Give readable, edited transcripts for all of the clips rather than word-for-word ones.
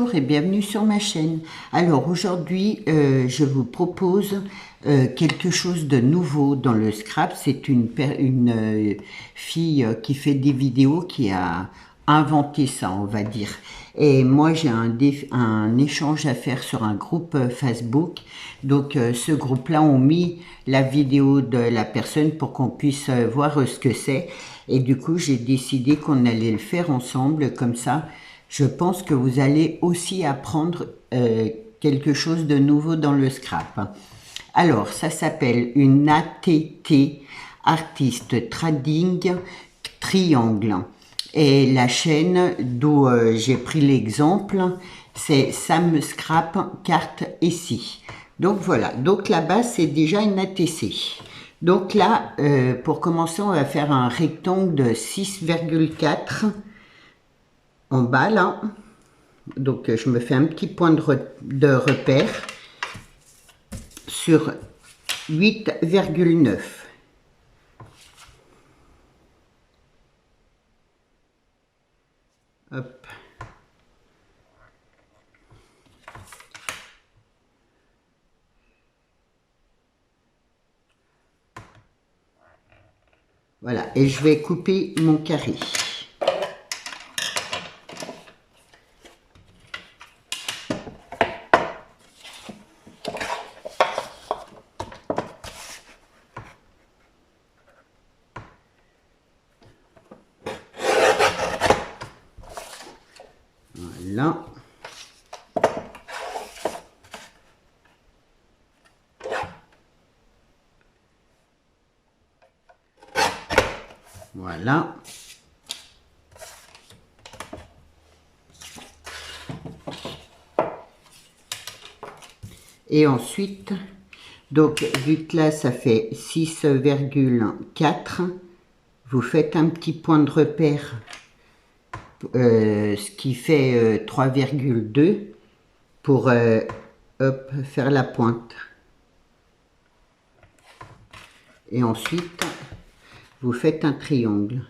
Bonjour et bienvenue sur ma chaîne. Alors aujourd'hui, je vous propose quelque chose de nouveau dans le scrap. C'est une fille qui fait des vidéos qui a inventé ça, on va dire. Et moi, j'ai un échange à faire sur un groupe Facebook. Donc, ce groupe-là ont mis la vidéo de la personne pour qu'on puisse voir ce que c'est. Et du coup, j'ai décidé qu'on allait le faire ensemble, comme ça. Je pense que vous allez aussi apprendre quelque chose de nouveau dans le scrap. Alors, ça s'appelle une ATT, Artist Trading Triangle. Et la chaîne d'où j'ai pris l'exemple, c'est Sam Scrap Carte ici. Donc voilà, donc là-bas c'est déjà une ATC. Donc là, pour commencer, on va faire un rectangle de 6,4 en bas là. Donc je me fais un petit point de repère sur 8,9. Hop. Voilà, et je vais couper mon carré. Voilà. Voilà. Et ensuite, donc vu que là ça fait 6,4, vous faites un petit point de repère, ce qui fait 3,2 pour hop, faire la pointe. Et ensuite, vous faites un triangle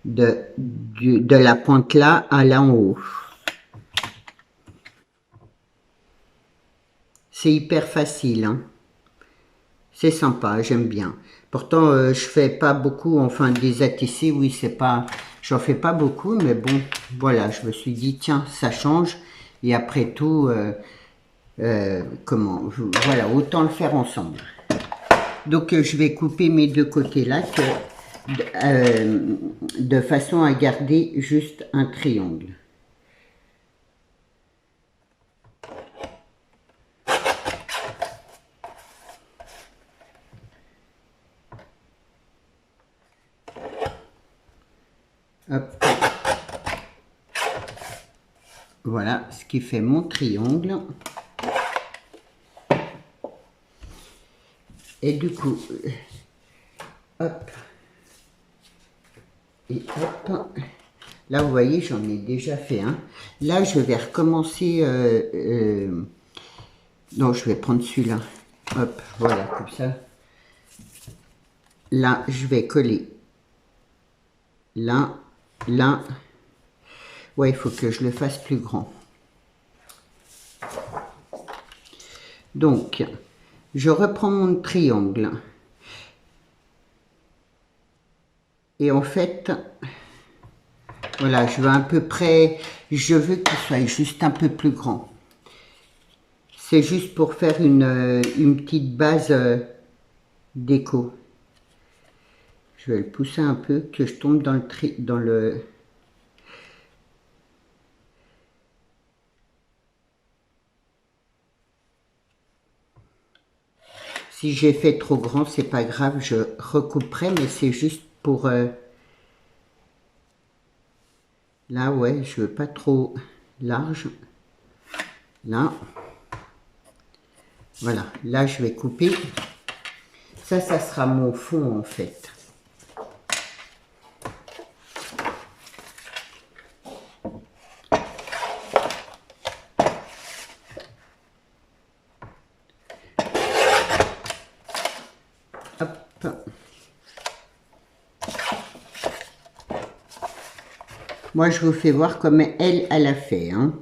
de la pointe là à là en haut. C'est hyper facile, hein. C'est sympa, j'aime bien. Pourtant, je fais pas beaucoup, enfin des ATC, oui, c'est pas, j'en fais pas beaucoup, mais bon, voilà, je me suis dit, tiens, ça change. Et après tout, voilà, autant le faire ensemble. Donc, je vais couper mes deux côtés là, de façon à garder juste un triangle. Hop. Voilà ce qui fait mon triangle. Et du coup, hop. Et hop. Là, vous voyez, j'en ai déjà fait un. Là, je vais recommencer. Non, je vais prendre celui-là. Hop, voilà, comme ça. Là, je vais coller. Là, là. Ouais, il faut que je le fasse plus grand. Donc, je reprends mon triangle. Et en fait, voilà, je veux à peu près, je veux qu'il soit juste un peu plus grand. C'est juste pour faire une petite base déco. Je vais le pousser un peu, que je tombe dans le Si j'ai fait trop grand, c'est pas grave, je recouperai, mais c'est juste pour... Là, ouais, je veux pas trop large. Là. Voilà, là, je vais couper. Ça sera mon fond, en fait. Hop. Moi, je vous fais voir comme elle a fait, hein.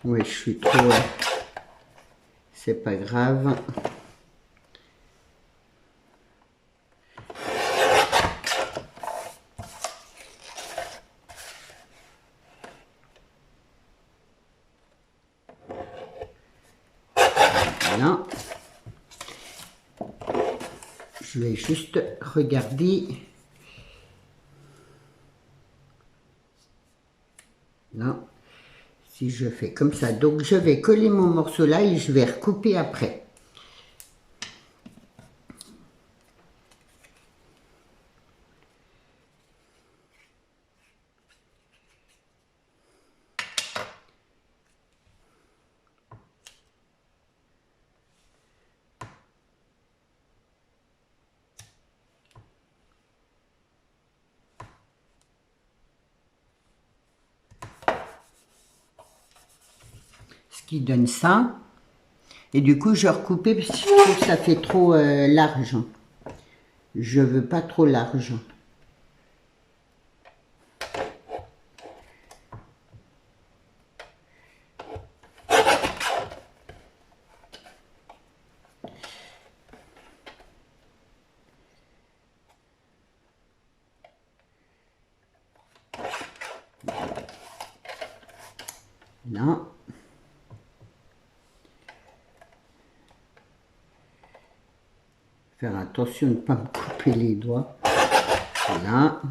Oui, je suis trop... c'est pas grave. Voilà. Je vais juste regarder. Là, si je fais comme ça. Donc, je vais coller mon morceau là et je vais recouper après. Ce qui donne ça. Et du coup, je recoupais parce que je trouve que ça fait trop large. Je veux pas trop large. Là. Faire attention de ne pas me couper les doigts. Là.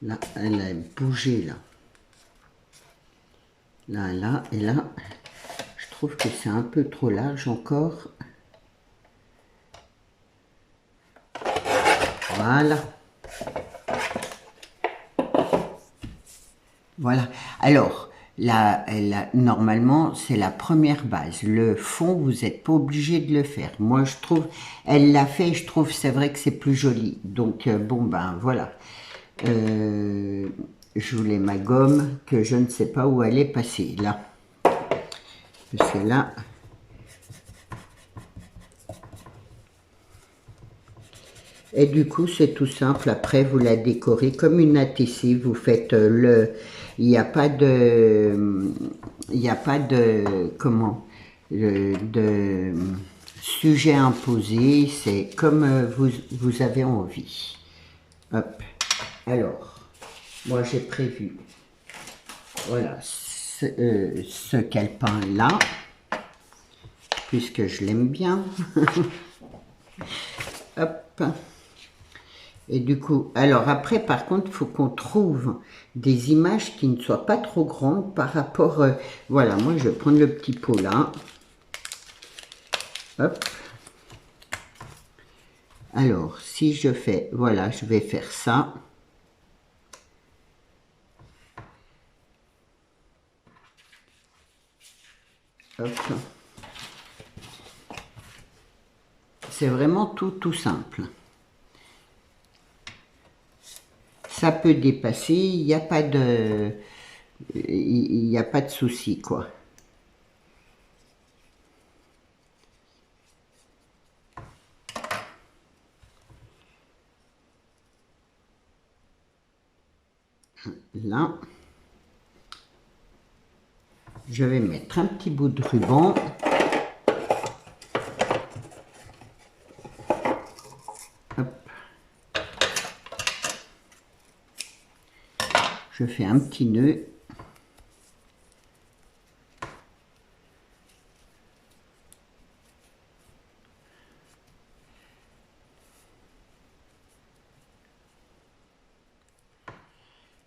Là, elle a bougé là. Là, là, et là. Je trouve que c'est un peu trop large encore. Voilà. Voilà. Alors, là, normalement, c'est la première base. Le fond, vous n'êtes pas obligé de le faire. Moi, je trouve, elle l'a fait, je trouve, c'est vrai que c'est plus joli. Donc, bon, ben, voilà. Je voulais ma gomme, que je ne sais pas où elle est passée, là. Parce que là... Et du coup, c'est tout simple. Après, vous la décorez comme une ATC. Vous faites le... Il n'y a pas de... Il n'y a pas de... Comment de sujet imposé. C'est comme vous avez envie. Hop. Alors, moi, j'ai prévu... Voilà. Ce calepin-là. Puisque je l'aime bien. Hop. Et du coup, alors après, par contre, il faut qu'on trouve des images qui ne soient pas trop grandes par rapport... voilà, moi, je vais prendre le petit pot là. Hop. Alors, si je fais... Voilà, je vais faire ça. Hop. C'est vraiment tout simple. Ça peut dépasser, il n'y a pas de... Il n'y a pas de souci, quoi. Là, je vais mettre un petit bout de ruban. Hop. Je fais un petit nœud.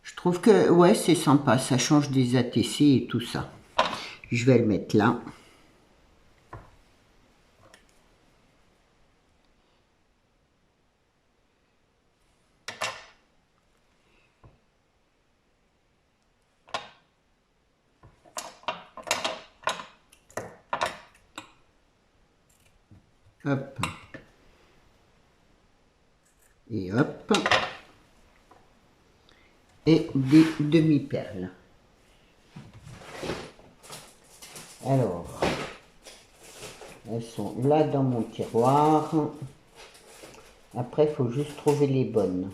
Je trouve que, ouais, c'est sympa, ça change des ATC et tout ça. Je vais le mettre là. Hop. Et hop. Et des demi-perles. Alors, elles sont là dans mon tiroir. Après, il faut juste trouver les bonnes.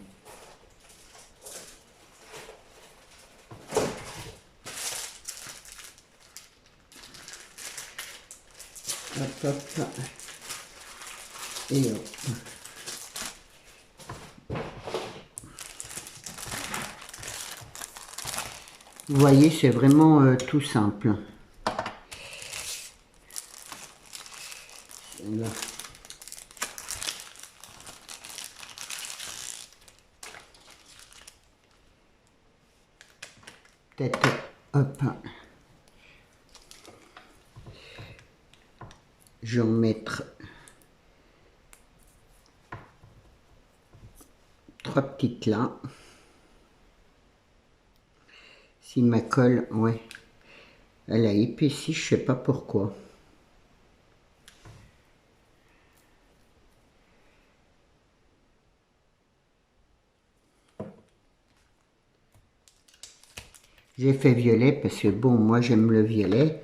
Hop, hop. Et hop. Vous voyez, c'est vraiment tout simple. Là. Peut-être, hop. Je vais en mettre 3 petites là. Si ma colle, ouais, elle a épaissi, je sais pas pourquoi. J'ai fait violet parce que bon, moi j'aime le violet.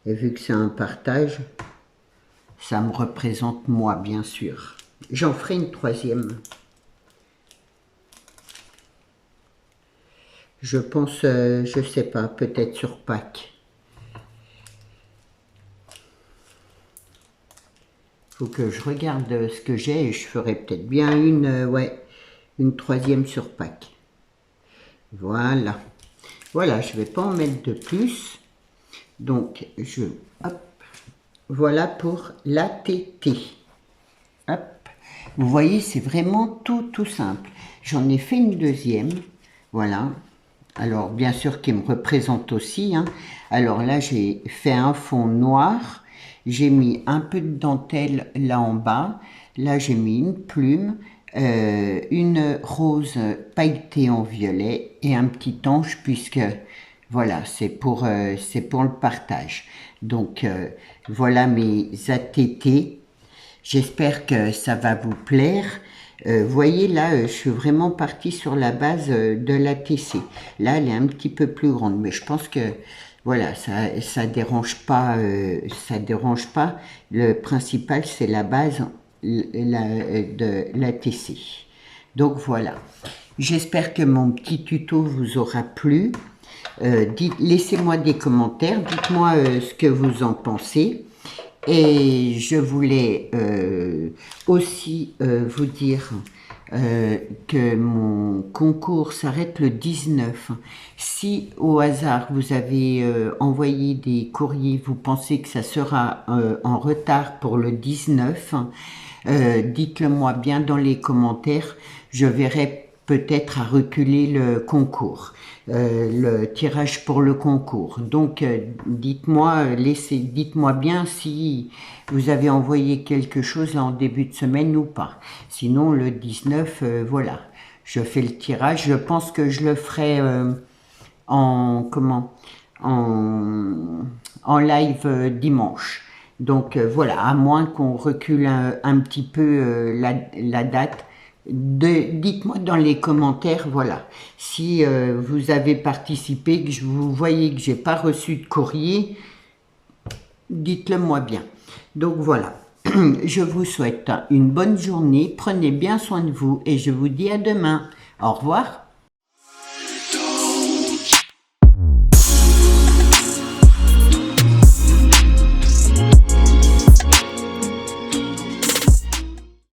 Et vu que c'est un partage, ça me représente moi, bien sûr. J'en ferai une troisième. Je pense, je sais pas, peut-être sur Pâques. Faut que je regarde ce que j'ai et je ferai peut-être bien une, ouais, une troisième sur Pâques. Voilà. Voilà, je vais pas en mettre de plus. Donc, hop, voilà pour l'ATT. Hop. Vous voyez, c'est vraiment tout simple. J'en ai fait une deuxième. Voilà. Alors, bien sûr, qui me représente aussi. Hein. Alors là, j'ai fait un fond noir. J'ai mis un peu de dentelle là en bas. Là, j'ai mis une plume, une rose pailletée en violet et un petit ange puisque, voilà, c'est pour le partage. Donc, voilà mes ATT. J'espère que ça va vous plaire. Vous voyez là, je suis vraiment partie sur la base de la TC. Là, elle est un petit peu plus grande, mais je pense que voilà, ça dérange pas, ça dérange pas. Le principal, c'est la base de la TC. Donc voilà. J'espère que mon petit tuto vous aura plu. Laissez-moi des commentaires, dites-moi ce que vous en pensez. Et je voulais aussi vous dire que mon concours s'arrête le 19. Si au hasard vous avez envoyé des courriers, vous pensez que ça sera en retard pour le 19, dites-le moi bien dans les commentaires, je verrai peut-être à reculer le concours, le tirage pour le concours. Donc dites-moi bien si vous avez envoyé quelque chose là en début de semaine ou pas. Sinon le 19, voilà, je fais le tirage. Je pense que je le ferai en live dimanche. Donc voilà, à moins qu'on recule un petit peu la date. Dites-moi dans les commentaires, voilà, si vous avez participé, que vous voyez que j'ai pas reçu de courrier, dites-le moi bien. Donc voilà, je vous souhaite une bonne journée, prenez bien soin de vous et je vous dis à demain. Au revoir.